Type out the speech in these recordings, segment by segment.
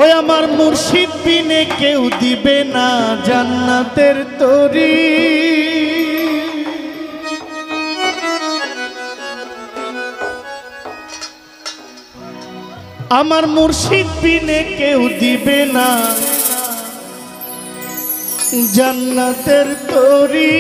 ওই আমার মুর্শিদ বিনে কেউ দিবে না জান্নাতের তরি। আমার মুর্শিদ বিনে কেউ দিবে না জান্নাতের তরি।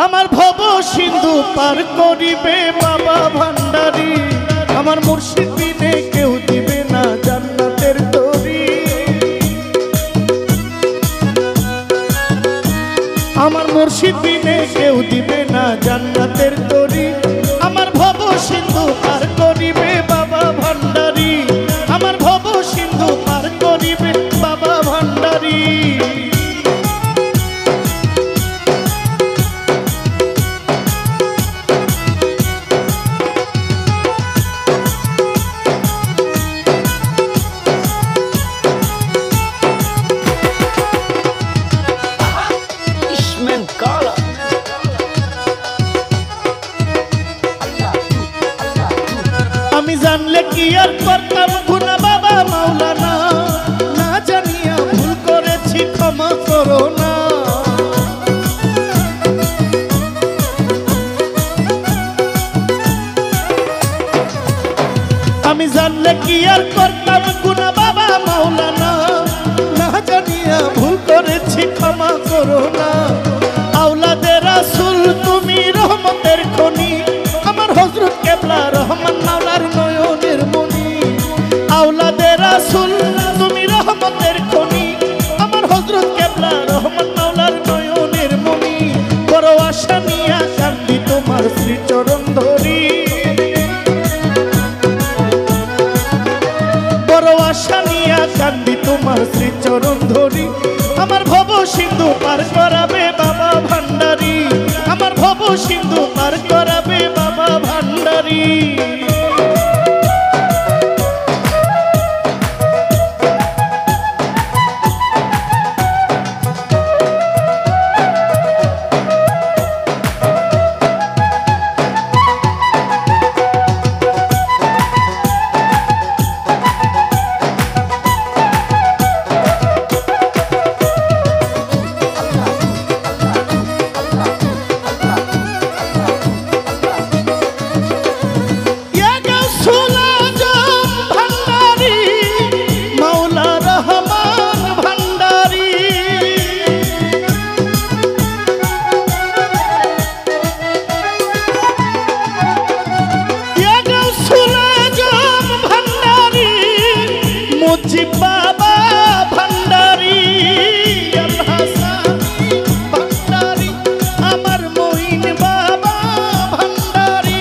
আমার ভব সিন্ধু পার করিবে বাবা ভান্ডারী। আমার মুর্শিদ বিনে কেউ দিবে না জান্নাতের তরি। আমার মুর্শিদ বিনে কেউ দিবে না জান্নাতের তরি। আমার ভব সিন্ধু পার করিবে বাবা ভান্ডারী। আমার ভব সিন্ধু পার করিবে বাবা ভান্ডারী। আমি জানলে কি আর করতাম গুনাহ বাবা মাওলানা, না জানিয়া ভুল করেছি ক্ষমা করো না। আমি জানলে কি আর করতাম গুনাহ বাবা মাওলানা, না জানিয়া ভুল করেছি ক্ষমা করো না। আওলাদে রাসূল তুমি রহমতের খনি, আমার হযরত কেবলা রহমান মাওলার নয়নের মনি। আওলাদে রাসূল তুমি রহমতের খনি, আমার হযরত কেবলা রহমান মাওলার নয়নের মনি। বড় আশা নিয়া কান্দি তোমার শ্রীচরণ ধরি। বড় আশা নিয়া কান্দি তোমার শ্রীচরণ ধরি। আমার ভব সিন্ধু পার করাবে বাবা ভান্ডারী। আমার ভব সিন্ধু পার করাবে বাবা ভান্ডারী। বাবা ভান্ডারী ভান্ডারী আমার মঈন বাবা ভান্ডারী।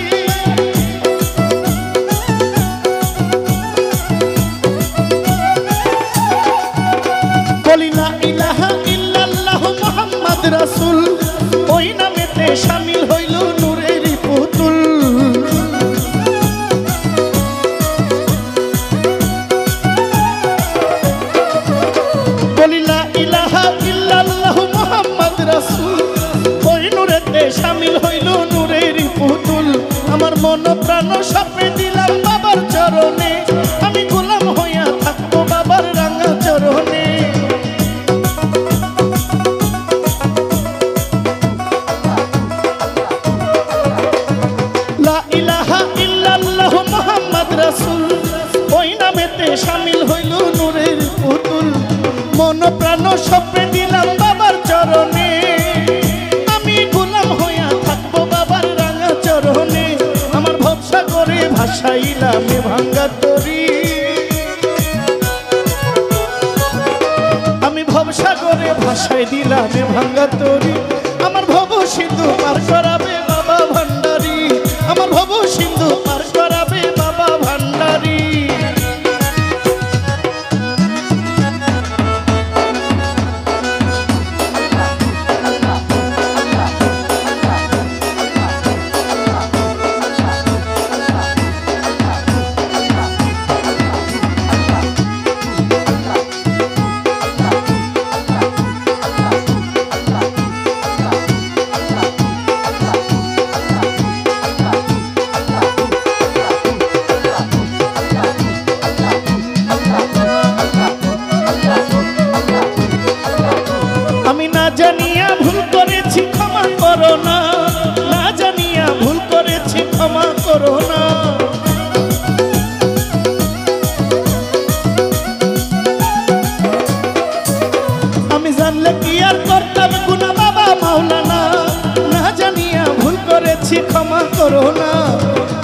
বলি লা ইলাহা ইল্লাল্লাহ মুহাম্মদ রাসূল, ওই নামেতে শামিল হইল নূরের পুতুল। লা ইলাহা ইল্লাল্লাহু মুহাম্মদ রাসূল, ওই নূরেতে শামিল হইল নূরের পুতুল। আমার মন প্রাণ সঁপে দিলাম বাবার চরণে, আমি গোলাম হইয়া থাকবো বাবার রাঙা চরণে। লা ইলাহা ইল্লাল্লাহু মুহাম্মদ রাসূল, ওই নামেতে শামিল হইল নূরের পুতুল। মন প্রাণ সঁপে দিলাম বাবার চরণে, আমি গোলাম হইয়া থাকবো বাবার রাঙা চরণে। আমার ভবসাগরে ভাসাইলাম ভাঙ্গা তরি। আমি ভবসাগরে ভাসাই দিলাম ভাঙ্গা তরি। আমার ভব সিন্ধু পার করাবে বাবা ভান্ডারী। আমার ভব সিন্ধু পার করাবে বাবা ভান্ডারী। করো না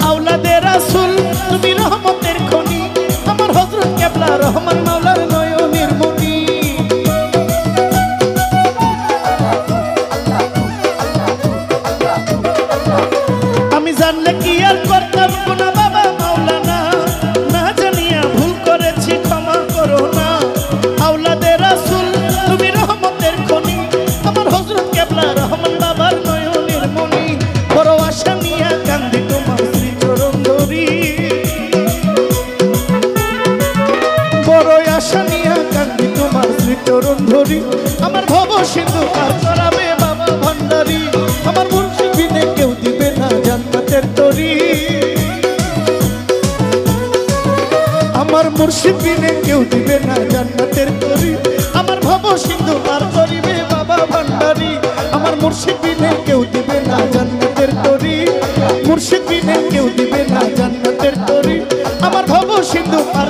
আওলাদে রাসূল তুমি রহমতের খনি আমার হযরত কেবলা রহমান মাওলার নয়নের মনি আমি জানলে কি আর করতাম গুনাহ বাবা মাওলানা না জানিয়া ভুল করেছি ক্ষমা করো না আওলাদে রাসূল তুমি রহমতের খনি আমার হযরত কেবলা রহমান বাবার নয়নের মনি বড় আশা নিয়া কান্দি তোমার শ্রীচরণ ধরি বড় আশা নিয়া কান্দি তোমার শ্রীচরণ ধরি আমার ভব সিন্ধু পার করাবে বাবা ভান্ডারী আমার মুর্শিদ বিনে কেউ দিবে না জান্নাতের তরি আমার মুর্শিদ বিনে কেউ দিবে না জান্নাতের তরি আমার ভব সিন্ধু পার করিবে বাবা ভান্ডারী আমার মুর্শিদ বিনে কেউ দিবে না জান্নাতের তরি মুর্শিদ বিনে কেউ দিবে না জান্নাতের তরি আমার ভব সিন্ধু পার